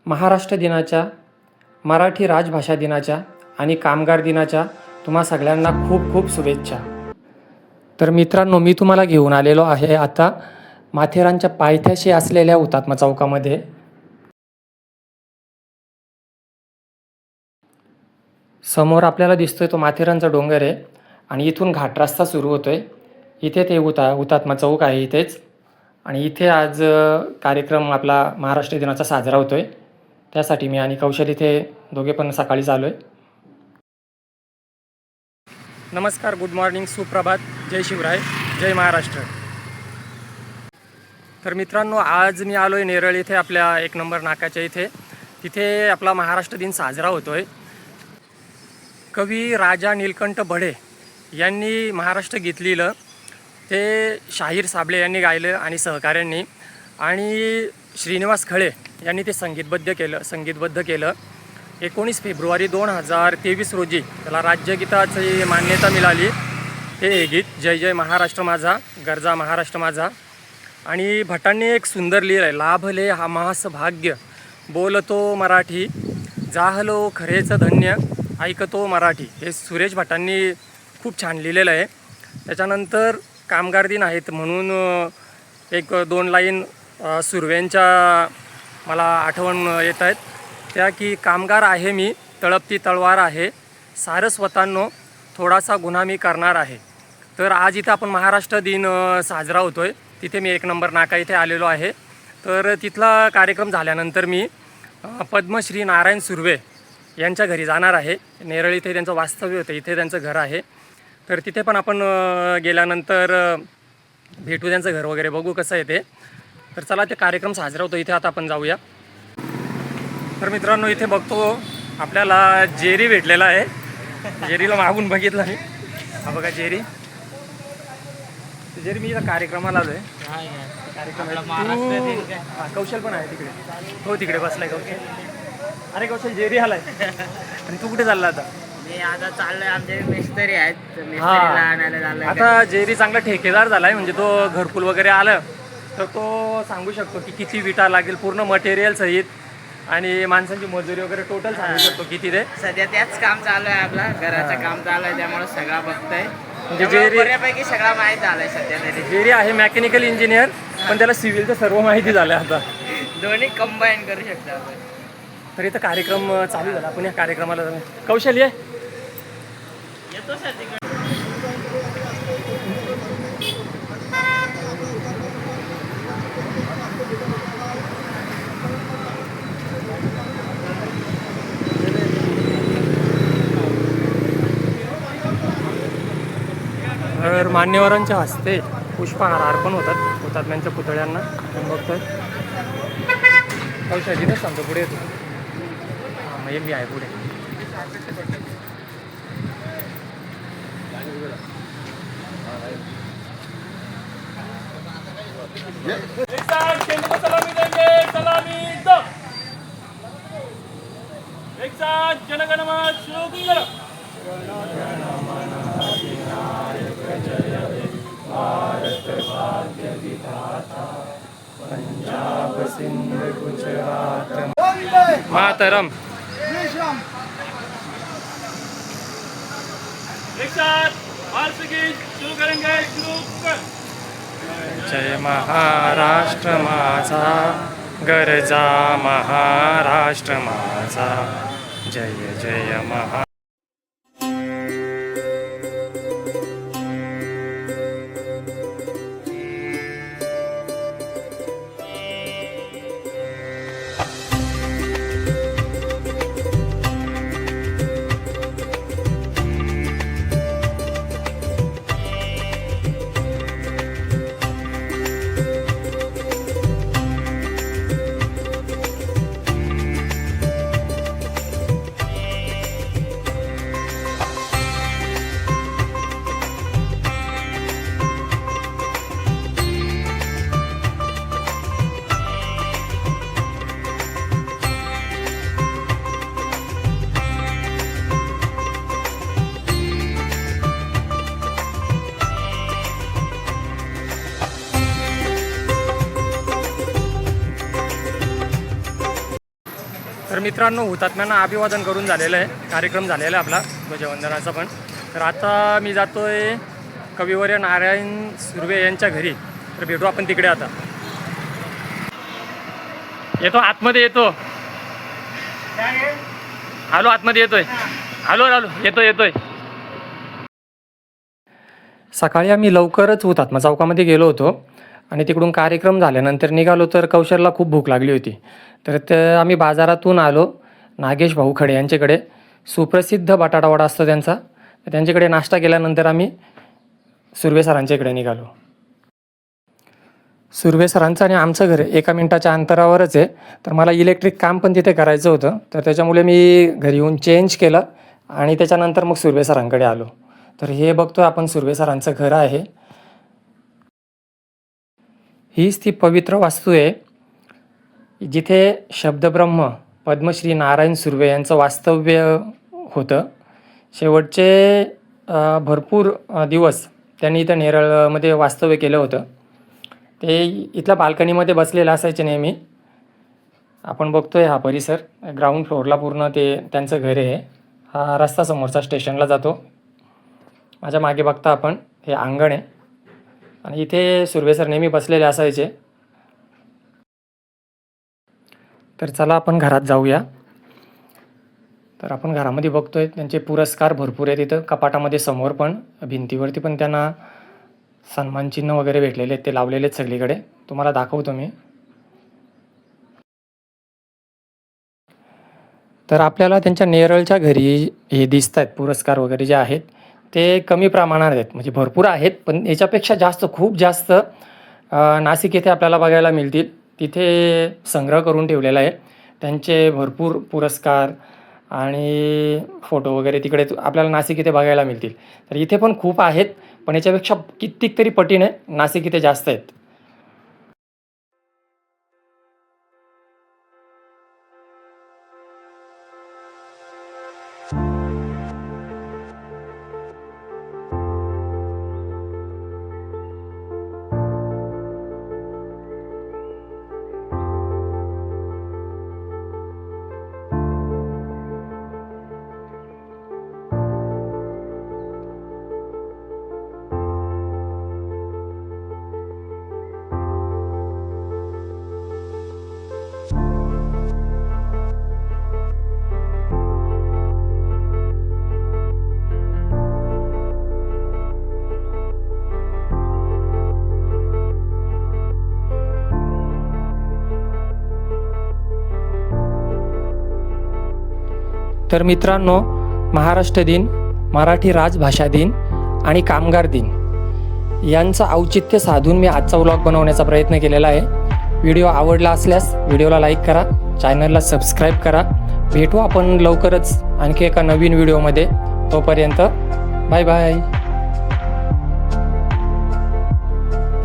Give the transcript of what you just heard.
महाराष्ट्र दिनाच्या, मराठी राजभाषा दिनाच्या आणि कामगार दिनाच्या तुम्हा सगळ्यांना खूप खूप शुभेच्छा. तर मित्रांनो, मी तुम्हाला घेऊन आलेलो आहे आता माथेरानच्या पायथ्याशी असलेल्या हुतात्मा चौकामध्ये. समोर आपल्याला दिसतोय तो माथेरानचा डोंगर आहे आणि इथून घाट रस्ता सुरू होतोय. इथे ते हुतात्मा चौक आहे इथेच. आणि इथे आज कार्यक्रम आपला महाराष्ट्र दिनाचा साजरा होतोय. त्यासाठी मी आणि कौशल इथे दोघे पण सकाळीच आलो आहे. नमस्कार, गुड मॉर्निंग, सुप्रभात, जय शिवराय, जय महाराष्ट्र. तर मित्रांनो, आज मी आलो आहे नेरळ इथे आपल्या 1 नंबर नाक्याच्या इथे. तिथे आपला महाराष्ट्र दिन साजरा होतो आहे. कवी राजा नीलकंठ बढे यांनी महाराष्ट्र गीत लिहिलं. ते शाहीर साबळे यांनी गायलं आणि सहकाऱ्यांनी, आणि श्रीनिवास खळे यांनी ते संगीतबद्ध केलं. 19 फेब्रुवारी 2023 रोजी त्याला राज्यगीताची मान्यता मिळाली. हे गीत जय जय महाराष्ट्र माझा, गरजा महाराष्ट्र माझा. आणि भटांनी एक सुंदर लिहिलं आहे, लाभले हा मास भाग्य, बोलतो मराठी, जाहलो खरेच धन्य, ऐकतो मराठी. हे सुरेश भटांनी खूप छान लिहिलेलं आहे. त्याच्यानंतर कामगार दिन आहेत म्हणून 1-2 लाईन सुर्व्यांच्या मला आठवण येत आहेत त्या, की कामगार आहे मी, तळपती तलवार आहे, सारस्वतांनो थोडासा गुन्हा मी करणार आहे. तर आज इथं आपण महाराष्ट्र दिन साजरा होतो आहे. तिथे मी 1 नंबर नाका इथे आलेलो आहे. तर तिथला कार्यक्रम झाल्यानंतर मी पद्मश्री नारायण सुर्वे यांच्या घरी जाणार आहे. नेरळ इथे त्यांचं वास्तव्य होतं, इथे त्यांचं घर आहे. तर तिथे पण आपण गेल्यानंतर भेटू, त्यांचं घर वगैरे बघू कसं आहे ते. तर चला, ते कार्यक्रम साजरा होतो इथे, आता आपण जाऊया. तर मित्रांनो, इथे बघतो आपल्याला जेरी भेटलेला आहे. जेरीला मागून बघितलं मी. हा बघा जेरी. जेरी, मी इथं कार्यक्रमाला आलो आहे. कौशल पण आहे तिकडे. हो, तिकडे बसलाय कौशल. अरे कौशल, जेरी आलाय. आणि तू कुठे चालला आता? मी आता चाललोय, आमचे मिस्त्री आहेत, मिस्त्रीला आणायला चाललोय. आता जेरी चांगला ठेकेदार झालाय, म्हणजे तो घरकुल वगैरे आलं तर तो सांगू शकतो की किती विटा लागेल, पूर्ण मटेरियल सहित, आणि माणसांची मजुरी वगैरे टोटल सांगू शकतो किती ते. सध्या त्याच काम चालू आहे, आपला घराचं काम चालू आहे, त्यामुळे सगळा बघतोय. म्हणजे जेरी बऱ्यापैकी सगळा माहीत झालाय सध्या तरी. जेरी आहे मेकॅनिकल इंजिनियर, पण त्याला सिव्हिलचं सर्व माहिती झालं आता. दोन्ही कंबाईन करू शकतो आपण. तर इथं कार्यक्रम चालू झाला, आपण या कार्यक्रमाला जाऊ. कौशल ये. येतो सर तिकडे. तर मान्यवरांच्या हस्ते पुष्पहार अर्पण होतात हुतात्म्यांच्या पुतळ्यांना. आपण बघतोय कौशल इथंच सांगतो, पुढे येतो. हां, मग मी आहे पुढे. सलामी देंगे, सलामी दो. एक साथ जनगणमन शुरू करो. भारत भाग्य विधाता, पंजाब सिंध गुजरात मातरम. एक साथ भारत गीत शुरू करेंगे. शुरू कर. जय महाराष्ट्र माझा, गरजा महाराष्ट्र माझा, जय जय महा. तर मित्रांनो, हुतात्म्यांना अभिवादन करून झालेलं आहे, कार्यक्रम झालेला आहे आपला ध्वजवंदनाचा पण. तर आता मी जातो आहे कविवर्य नारायण सुर्वे यांच्या घरी. तर भेटू आपण तिकडे आता. येतो आतमध्ये, येतो. आलो आतमध्ये, येतोय. आलो येतोय. सकाळी आम्ही लवकरच हुतात्मा चौकामध्ये गेलो होतो आणि तिकडून कार्यक्रम झाल्यानंतर निघालो. तर कौशलला खूप भूक लागली होती. तर आम्ही बाजारातून आलो नागेश भाऊ खडे यांच्याकडे. सुप्रसिद्ध बटाटा वडा असतो त्यांचा. त्यांच्याकडे नाश्ता केल्यानंतर आम्ही सुर्वे सरांच्या इकडे निघालो. सुर्वे सरांचं आणि आमचं घर 1 मिनिटाच्या अंतरावरच आहे. तर मला इलेक्ट्रिक काम पण तिथे करायचं होतं. तर त्याच्यामुळे मी घरी येऊन चेंज केलं आणि त्याच्यानंतर मग सुर्वे सरांकडे आलो. तर हे बघतोय आपण सुर्वे सरांचं घर आहे. हीच ती पवित्र वास्तू आहे जिथे शब्दब्रह्म पद्मश्री नारायण सुर्वे यांचं वास्तव्य होतं. शेवटचे भरपूर दिवस त्यांनी इथं नेरळमध्ये वास्तव्य केलं होतं. ते इथल्या बाल्कनीमध्ये बसलेले असायचे नेहमी. आपण बघतोय हा परिसर, ग्राउंड फ्लोअरला पूर्ण ते त्यांचं घर आहे. हा रस्ता समोरचा स्टेशनला जातो. माझ्या मागे बघता आपण हे अंगण आहे आणि इथे सुर्वे सर नेहमी बसलेले असायचे. तर चला आपण घरात जाऊया. तर आपण घरामध्ये बघतोय त्यांचे पुरस्कार भरपूर आहेत. इथं कपाटामध्ये समोर पण भिंतीवरती पण त्यांना सन्मानचिन्ह वगैरे भेटलेले आहेत, ते लावलेले आहेत सगळीकडे. तुम्हाला दाखवतो मी. तर आपल्याला त्यांच्या नेरळच्या घरी हे दिसत आहेत पुरस्कार वगैरे जे आहेत ते कमी प्रमाणात आहेत, म्हणजे भरपूर आहेत पण याच्यापेक्षा जास्त, खूप जास्त नाशिक येथे आपल्याला बघायला मिळतील. तिथे संग्रह करून ठेवलेला आहे त्यांचे भरपूर पुरस्कार आणि फोटो वगैरे तिकडे आपल्याला नाशिक इथे बघायला मिळतील. तर इथे पण खूप आहेत पण याच्यापेक्षा कित्येक तरी पटीने नाशिक इथे जास्त आहेत. तर मित्रांनो, महाराष्ट्र दिन, मराठी राजभाषा दिन आणि कामगार दिन यांचं औचित्य साधून मी आजचा व्लॉग बनवण्याचा प्रयत्न केलेला आहे. व्हिडिओ आवडला असल्यास व्हिडिओला लाईक करा, चॅनलला सबस्क्राईब करा. भेटू आपण लवकरच आणखी एका नवीन व्हिडिओमध्ये. तोपर्यंत बाय बाय.